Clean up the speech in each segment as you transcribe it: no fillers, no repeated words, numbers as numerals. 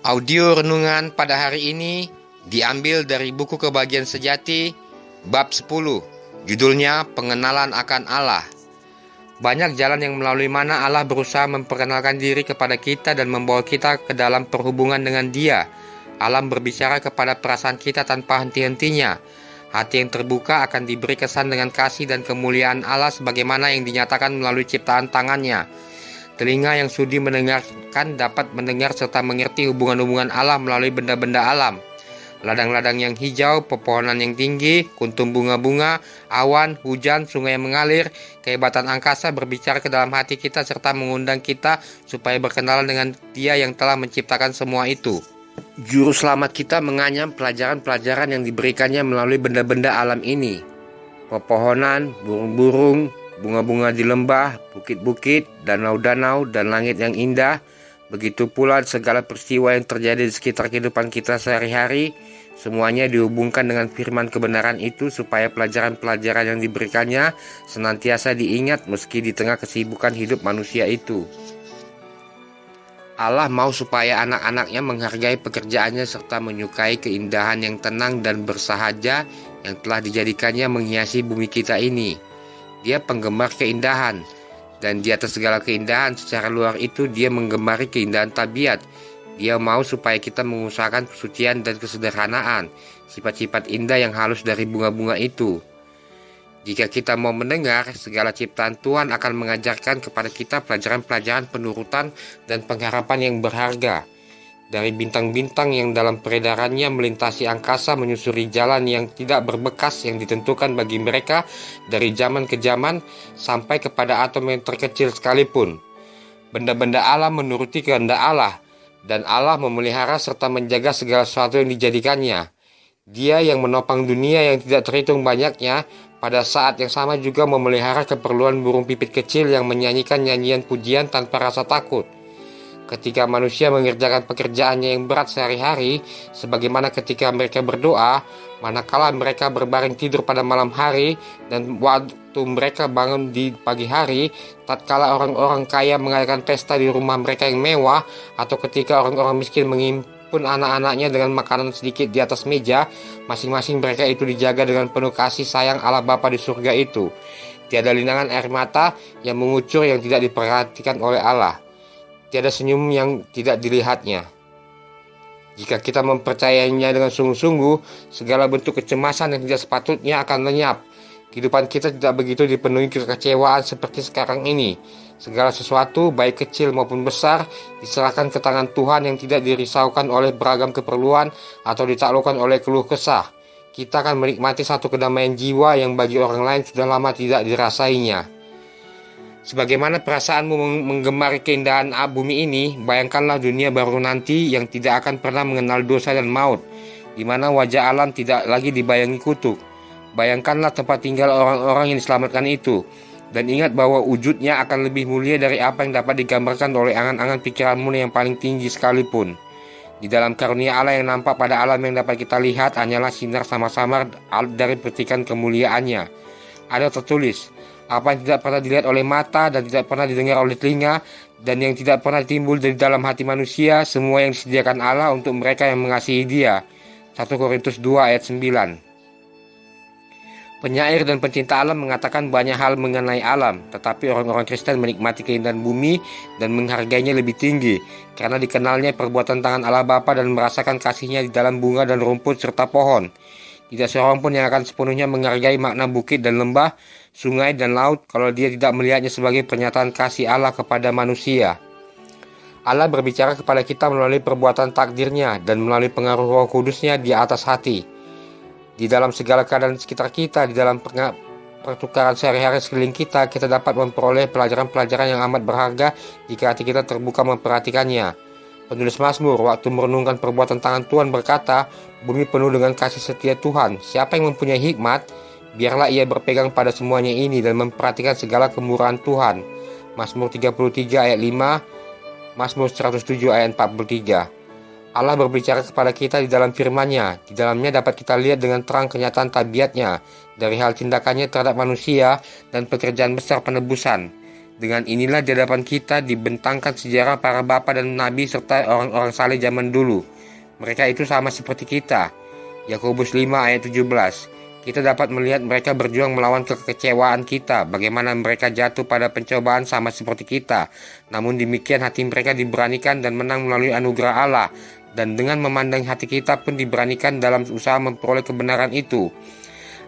Audio renungan pada hari ini diambil dari buku Kebahagiaan Sejati, bab 10, judulnya Pengenalan akan Allah. Banyak jalan yang melalui mana Allah berusaha memperkenalkan diri kepada kita dan membawa kita ke dalam perhubungan dengan Dia. Allah berbicara kepada perasaan kita tanpa henti-hentinya. Hati yang terbuka akan diberi kesan dengan kasih dan kemuliaan Allah sebagaimana yang dinyatakan melalui ciptaan tangannya. Telinga yang sudi mendengarkan dapat mendengar serta mengerti hubungan-hubungan Allah melalui benda-benda alam. Ladang-ladang yang hijau, pepohonan yang tinggi, kuntum bunga-bunga, awan, hujan, sungai yang mengalir, kehebatan angkasa berbicara ke dalam hati kita serta mengundang kita supaya berkenalan dengan Dia yang telah menciptakan semua itu. Juru selamat kita menganyam pelajaran-pelajaran yang diberikannya melalui benda-benda alam ini. Pepohonan, burung-burung, bunga-bunga di lembah, bukit-bukit, danau-danau, dan langit yang indah. Begitu pula segala peristiwa yang terjadi di sekitar kehidupan kita sehari-hari, semuanya dihubungkan dengan firman kebenaran itu supaya pelajaran-pelajaran yang diberikannya senantiasa diingat meski di tengah kesibukan hidup manusia itu. Allah mau supaya anak-anaknya menghargai pekerjaannya serta menyukai keindahan yang tenang dan bersahaja yang telah dijadikannya menghiasi bumi kita ini. Dia penggemar keindahan, dan di atas segala keindahan secara luar itu dia menggemari keindahan tabiat. Dia mau supaya kita mengusahakan kesucian dan kesederhanaan, sifat-sifat indah yang halus dari bunga-bunga itu. Jika kita mau mendengar, segala ciptaan Tuhan akan mengajarkan kepada kita pelajaran-pelajaran penurutan dan pengharapan yang berharga. Dari bintang-bintang yang dalam peredarannya melintasi angkasa menyusuri jalan yang tidak berbekas yang ditentukan bagi mereka dari zaman ke zaman sampai kepada atom yang terkecil sekalipun. Benda-benda alam menuruti kehendak Allah, dan Allah memelihara serta menjaga segala sesuatu yang dijadikannya. Dia yang menopang dunia yang tidak terhitung banyaknya, pada saat yang sama juga memelihara keperluan burung pipit kecil yang menyanyikan nyanyian pujian tanpa rasa takut. Ketika manusia mengerjakan pekerjaannya yang berat sehari-hari, sebagaimana ketika mereka berdoa, manakala mereka berbaring tidur pada malam hari, dan waktu mereka bangun di pagi hari, tatkala orang-orang kaya mengadakan pesta di rumah mereka yang mewah, atau ketika orang-orang miskin menghimpun anak-anaknya dengan makanan sedikit di atas meja, masing-masing mereka itu dijaga dengan penuh kasih sayang Allah Bapa di surga itu. Tiada linangan air mata yang mengucur yang tidak diperhatikan oleh Allah. Tiada senyum yang tidak dilihatnya. Jika kita mempercayainya dengan sungguh-sungguh, segala bentuk kecemasan yang tidak sepatutnya akan lenyap. Kehidupan kita tidak begitu dipenuhi kekecewaan seperti sekarang ini. Segala sesuatu, baik kecil maupun besar, diserahkan ke tangan Tuhan yang tidak dirisaukan oleh beragam keperluan atau ditaklukkan oleh keluh kesah. Kita akan menikmati satu kedamaian jiwa yang bagi orang lain sudah lama tidak dirasainya. Sebagaimana perasaanmu menggemari keindahan bumi ini, bayangkanlah dunia baru nanti yang tidak akan pernah mengenal dosa dan maut, di mana wajah alam tidak lagi dibayangi kutuk. Bayangkanlah tempat tinggal orang-orang yang diselamatkan itu, dan ingat bahwa wujudnya akan lebih mulia dari apa yang dapat digambarkan oleh angan-angan pikiranmu yang paling tinggi sekalipun. Di dalam karunia Allah yang nampak pada alam yang dapat kita lihat hanyalah sinar samar-samar dari percikan kemuliaannya. Ada tertulis, apa yang tidak pernah dilihat oleh mata dan tidak pernah didengar oleh telinga dan yang tidak pernah timbul dari dalam hati manusia, semua yang disediakan Allah untuk mereka yang mengasihi Dia. 1 Korintus 2 ayat 9. Penyair dan pencinta alam mengatakan banyak hal mengenai alam, tetapi orang-orang Kristen menikmati keindahan bumi dan menghargainya lebih tinggi karena dikenalnya perbuatan tangan Allah Bapa dan merasakan kasih-Nya di dalam bunga dan rumput serta pohon. Tidak seorang pun yang akan sepenuhnya menghargai makna bukit dan lembah, sungai dan laut kalau dia tidak melihatnya sebagai pernyataan kasih Allah kepada manusia. Allah berbicara kepada kita melalui perbuatan takdir-Nya dan melalui pengaruh Roh Kudus-Nya di atas hati. Di dalam segala keadaan sekitar kita, di dalam pertukaran sehari-hari sekeliling kita, kita dapat memperoleh pelajaran-pelajaran yang amat berharga jika hati kita terbuka memperhatikannya. Penulis Mazmur waktu merenungkan perbuatan tangan Tuhan berkata, bumi penuh dengan kasih setia Tuhan. Siapa yang mempunyai hikmat, biarlah ia berpegang pada semuanya ini dan memperhatikan segala kemurahan Tuhan. Mazmur 33 ayat 5, Mazmur 107 ayat 43. Allah berbicara kepada kita di dalam firman-Nya. Di dalamnya dapat kita lihat dengan terang kenyataan tabiat-Nya, dari hal tindakannya terhadap manusia dan pekerjaan besar penebusan. Dengan inilah di hadapan kita dibentangkan sejarah para bapa dan nabi serta orang-orang saleh zaman dulu. Mereka itu sama seperti kita. Yakobus 5 ayat 17. Kita dapat melihat mereka berjuang melawan kekecewaan kita, bagaimana mereka jatuh pada pencobaan sama seperti kita. Namun demikian hati mereka diberanikan dan menang melalui anugerah Allah. Dan dengan memandang hati kita pun diberanikan dalam usaha memperoleh kebenaran itu.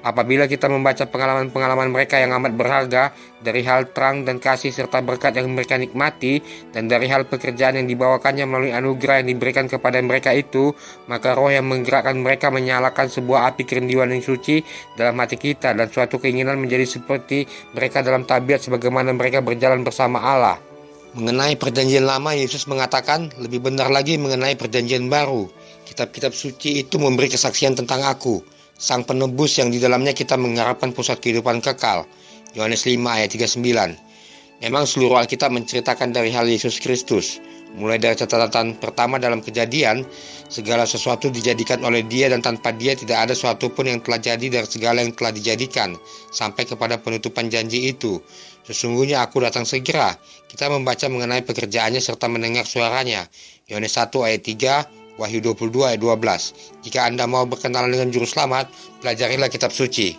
Apabila kita membaca pengalaman-pengalaman mereka yang amat berharga, dari hal terang dan kasih serta berkat yang mereka nikmati, dan dari hal pekerjaan yang dibawakannya melalui anugerah yang diberikan kepada mereka itu, maka roh yang menggerakkan mereka menyalakan sebuah api kerinduan yang suci dalam hati kita, dan suatu keinginan menjadi seperti mereka dalam tabiat sebagaimana mereka berjalan bersama Allah. Mengenai perjanjian lama, Yesus mengatakan, lebih benar lagi mengenai perjanjian baru. Kitab-kitab suci itu memberi kesaksian tentang aku, Sang Penebus yang di dalamnya kita mengharapkan pusat kehidupan kekal. Yohanes 5 ayat 39. Memang seluruh Alkitab menceritakan dari hal Yesus Kristus. Mulai dari catatan pertama dalam Kejadian, segala sesuatu dijadikan oleh Dia dan tanpa Dia tidak ada sesuatu pun yang telah jadi dari segala yang telah dijadikan, sampai kepada penutupan janji itu. Sesungguhnya aku datang segera. Kita membaca mengenai pekerjaannya serta mendengar suaranya. Yohanes 1 ayat 3, Wahyu 22 ayat 12. Jika Anda mau berkenalan dengan Juru Selamat, pelajarilah kitab suci.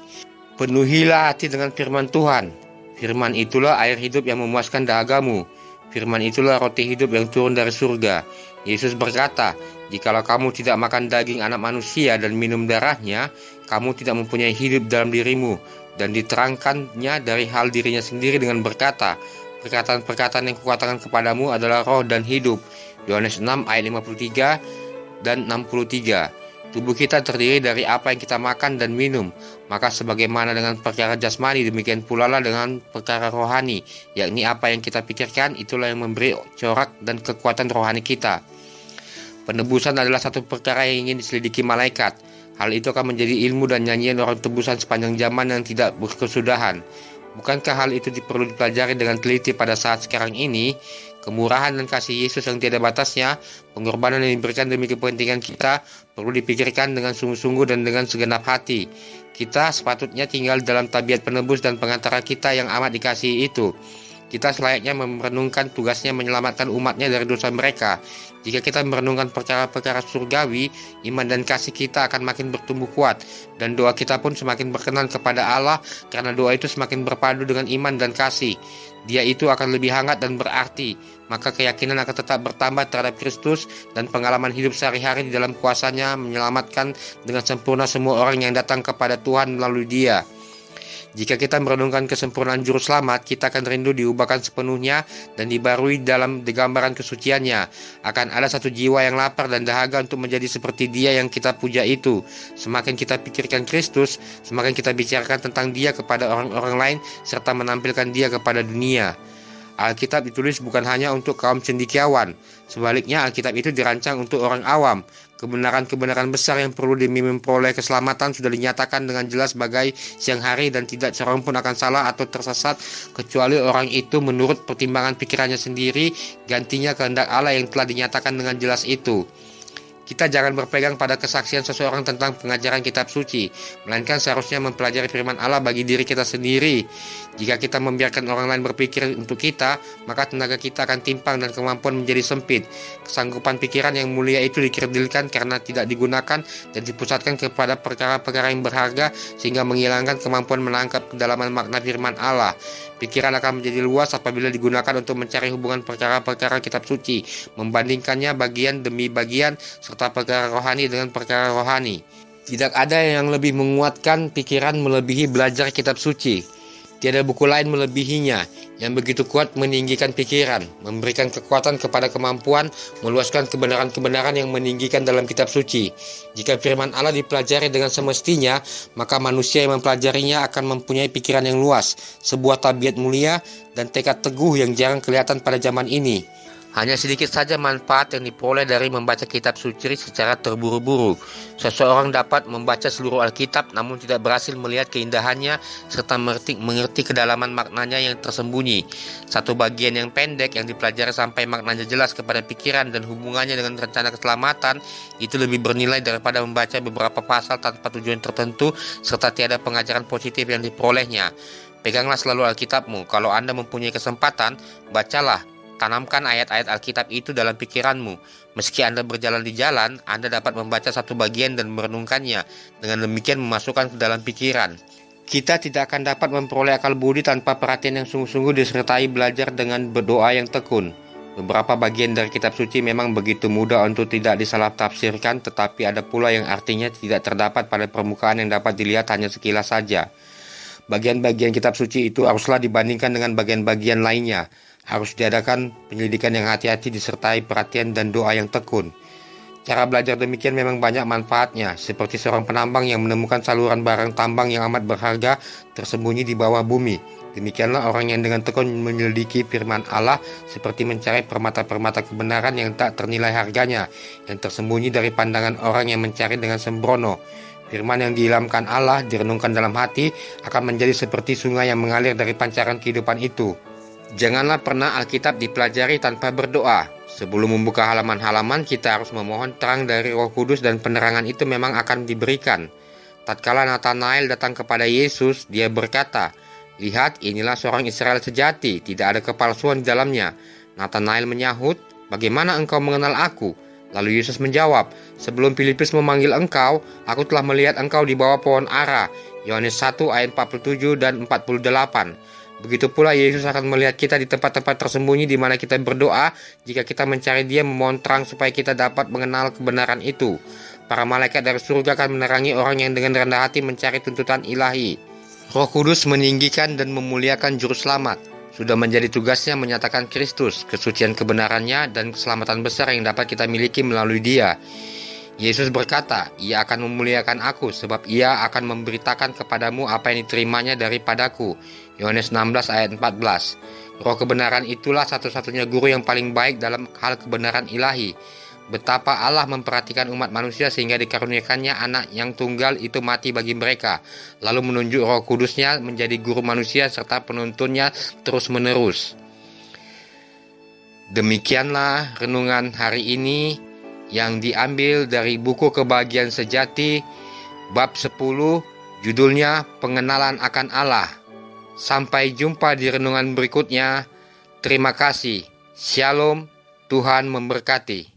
Penuhilah hati dengan firman Tuhan. Firman itulah air hidup yang memuaskan dahagamu. Firman itulah roti hidup yang turun dari surga. Yesus berkata, jikalau kamu tidak makan daging anak manusia dan minum darahnya, kamu tidak mempunyai hidup dalam dirimu. Dan diterangkannya dari hal dirinya sendiri dengan berkata, perkataan-perkataan yang kukatakan kepadamu adalah roh dan hidup. Yohanes 6 ayat 53 dan 63. Tubuh kita terdiri dari apa yang kita makan dan minum. Maka sebagaimana dengan perkara jasmani, demikian pula lah dengan perkara rohani, yakni apa yang kita pikirkan, itulah yang memberi corak dan kekuatan rohani kita. Penebusan adalah satu perkara yang ingin diselidiki malaikat. Hal itu akan menjadi ilmu dan nyanyian orang tebusan sepanjang zaman yang tidak berkesudahan. Bukankah hal itu perlu dipelajari dengan teliti pada saat sekarang ini? Kemurahan dan kasih Yesus yang tiada batasnya, pengorbanan yang diberikan demi kepentingan kita, perlu dipikirkan dengan sungguh-sungguh dan dengan segenap hati. Kita sepatutnya tinggal dalam tabiat penebus dan pengantara kita yang amat dikasihi itu. Kita selayaknya merenungkan tugasnya menyelamatkan umatnya dari dosa mereka. Jika kita merenungkan perkara-perkara surgawi, iman dan kasih kita akan makin bertumbuh kuat. Dan doa kita pun semakin berkenan kepada Allah, karena doa itu semakin berpadu dengan iman dan kasih. Dia itu akan lebih hangat dan berarti. Maka keyakinan akan tetap bertambah terhadap Kristus, dan pengalaman hidup sehari-hari di dalam kuasanya menyelamatkan dengan sempurna semua orang yang datang kepada Tuhan melalui Dia. Jika kita merenungkan kesempurnaan Juru Selamat, kita akan rindu diubahkan sepenuhnya dan dibarui dalam gambaran kesuciannya. Akan ada satu jiwa yang lapar dan dahaga untuk menjadi seperti Dia yang kita puja itu. Semakin kita pikirkan Kristus, semakin kita bicarakan tentang Dia kepada orang-orang lain, serta menampilkan Dia kepada dunia. Alkitab ditulis bukan hanya untuk kaum cendekiawan. Sebaliknya, Alkitab itu dirancang untuk orang awam. Kebenaran-kebenaran besar yang perlu demi memperoleh keselamatan sudah dinyatakan dengan jelas bagai siang hari, dan tidak seorang pun akan salah atau tersesat kecuali orang itu menurut pertimbangan pikirannya sendiri, gantinya kehendak Allah yang telah dinyatakan dengan jelas itu. Kita jangan berpegang pada kesaksian seseorang tentang pengajaran kitab suci, melainkan seharusnya mempelajari firman Allah bagi diri kita sendiri. Jika kita membiarkan orang lain berpikir untuk kita, maka tenaga kita akan timpang dan kemampuan menjadi sempit. Kesanggupan pikiran yang mulia itu dikerdilkan karena tidak digunakan dan dipusatkan kepada perkara-perkara yang berharga, sehingga menghilangkan kemampuan menangkap kedalaman makna firman Allah. Pikiran akan menjadi luas apabila digunakan untuk mencari hubungan perkara-perkara kitab suci, membandingkannya bagian demi bagian, serta perkara rohani dengan perkara rohani. Tidak ada yang lebih menguatkan pikiran melebihi belajar kitab suci. Tiada buku lain melebihinya, yang begitu kuat meninggikan pikiran, memberikan kekuatan kepada kemampuan, meluaskan kebenaran-kebenaran yang meninggikan dalam kitab suci. Jika firman Allah dipelajari dengan semestinya, maka manusia yang mempelajarinya akan mempunyai pikiran yang luas, sebuah tabiat mulia, dan tekad teguh yang jarang kelihatan pada zaman ini. Hanya sedikit saja manfaat yang diperoleh dari membaca kitab suci secara terburu-buru. Seseorang dapat membaca seluruh Alkitab namun tidak berhasil melihat keindahannya serta mengerti kedalaman maknanya yang tersembunyi. Satu bagian yang pendek yang dipelajari sampai maknanya jelas kepada pikiran dan hubungannya dengan rencana keselamatan itu lebih bernilai daripada membaca beberapa pasal tanpa tujuan tertentu serta tiada pengajaran positif yang diperolehnya. Peganglah selalu Alkitabmu. Kalau Anda mempunyai kesempatan, bacalah. Tanamkan ayat-ayat Alkitab itu dalam pikiranmu. Meski Anda berjalan di jalan, Anda dapat membaca satu bagian dan merenungkannya. Dengan demikian memasukkan ke dalam pikiran. Kita tidak akan dapat memperoleh akal budi tanpa perhatian yang sungguh-sungguh disertai belajar dengan berdoa yang tekun. Beberapa bagian dari kitab suci memang begitu mudah untuk tidak disalah tafsirkan, tetapi ada pula yang artinya tidak terdapat pada permukaan yang dapat dilihat hanya sekilas saja. Bagian-bagian kitab suci itu haruslah dibandingkan dengan bagian-bagian lainnya. Harus diadakan penyelidikan yang hati-hati disertai perhatian dan doa yang tekun. Cara belajar demikian memang banyak manfaatnya, seperti seorang penambang yang menemukan saluran barang tambang yang amat berharga tersembunyi di bawah bumi. Demikianlah orang yang dengan tekun menyelidiki firman Allah seperti mencari permata-permata kebenaran yang tak ternilai harganya, yang tersembunyi dari pandangan orang yang mencari dengan sembrono. Firman yang diilhamkan Allah, direnungkan dalam hati, akan menjadi seperti sungai yang mengalir dari pancaran kehidupan itu. Janganlah pernah Alkitab dipelajari tanpa berdoa. Sebelum membuka halaman-halaman, kita harus memohon terang dari Roh Kudus dan penerangan itu memang akan diberikan. Tatkala Nathanael datang kepada Yesus, dia berkata, "Lihat, inilah seorang Israel sejati, tidak ada kepalsuan di dalamnya." Nathanael menyahut, "Bagaimana engkau mengenal aku?" Lalu Yesus menjawab, "Sebelum Filipus memanggil engkau, aku telah melihat engkau di bawah pohon ara." Yohanes 1 ayat 47 dan 48. Begitu pula Yesus akan melihat kita di tempat-tempat tersembunyi di mana kita berdoa, jika kita mencari Dia memohon terang supaya kita dapat mengenal kebenaran itu. Para malaikat dari surga akan menerangi orang yang dengan rendah hati mencari tuntutan ilahi. Roh Kudus meninggikan dan memuliakan juru selamat. Sudah menjadi tugasnya menyatakan Kristus, kesucian kebenarannya, dan keselamatan besar yang dapat kita miliki melalui Dia. Yesus berkata, "Ia akan memuliakan aku, sebab Ia akan memberitakan kepadamu apa yang diterimanya daripadaku." Yohanes 16 ayat 14. Roh kebenaran itulah satu-satunya guru yang paling baik dalam hal kebenaran ilahi. Betapa Allah memperhatikan umat manusia sehingga dikaruniakannya anak yang tunggal itu mati bagi mereka, lalu menunjuk Roh Kudusnya menjadi guru manusia serta penuntunnya terus-menerus. Demikianlah renungan hari ini yang diambil dari buku Kebahagiaan Sejati bab 10, judulnya Pengenalan akan Allah. Sampai jumpa di renungan berikutnya. Terima kasih. Shalom, Tuhan memberkati.